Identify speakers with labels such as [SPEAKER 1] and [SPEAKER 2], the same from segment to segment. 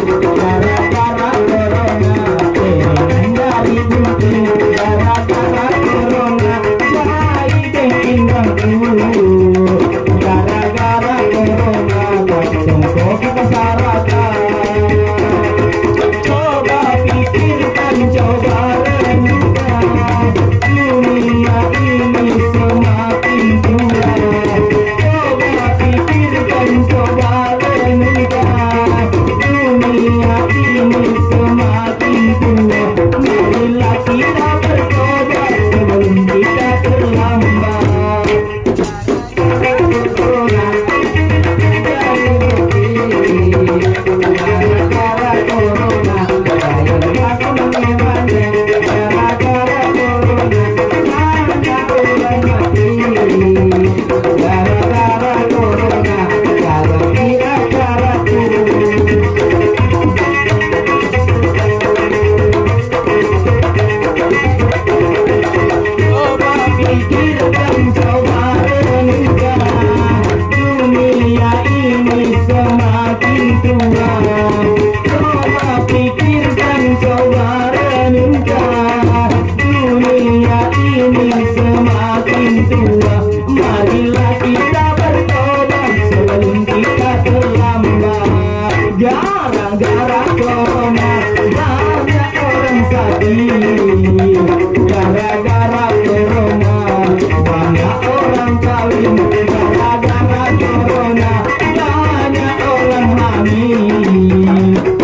[SPEAKER 1] Gara-gara corona keringan dari gunting, gara-gara corona jahit pinggangku, gara-gara corona konsumsi masyarakat. Coba pikirkan, coba renungkan, dunia ini semakin tua. Coba pikirkan, coba renungkan, dunia ini semakin tua. Marilah kita bertobat sebelum kita terlambat. Corona gara-gara corona bayar aku mengemannya, gara-gara corona banyak orang mati, gara-gara corona kalau tidak caraku. Coba pikirkan, coba renungkan, dunia ini semakin tua. Coba pikirkan, coba renungkan, dunia ini semakin tua. Marilah kita bertobat sebelum kita terlambat. Gara-gara corona banyak orang sakit, gara-gara corona banyak orang kawin, gara-gara corona banyak orang hamil,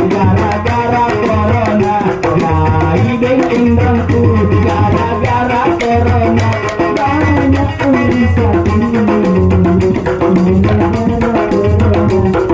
[SPEAKER 1] gara-gara corona naik pinggangku, gara-gara corona banyak orang sakit. Gara-gara corona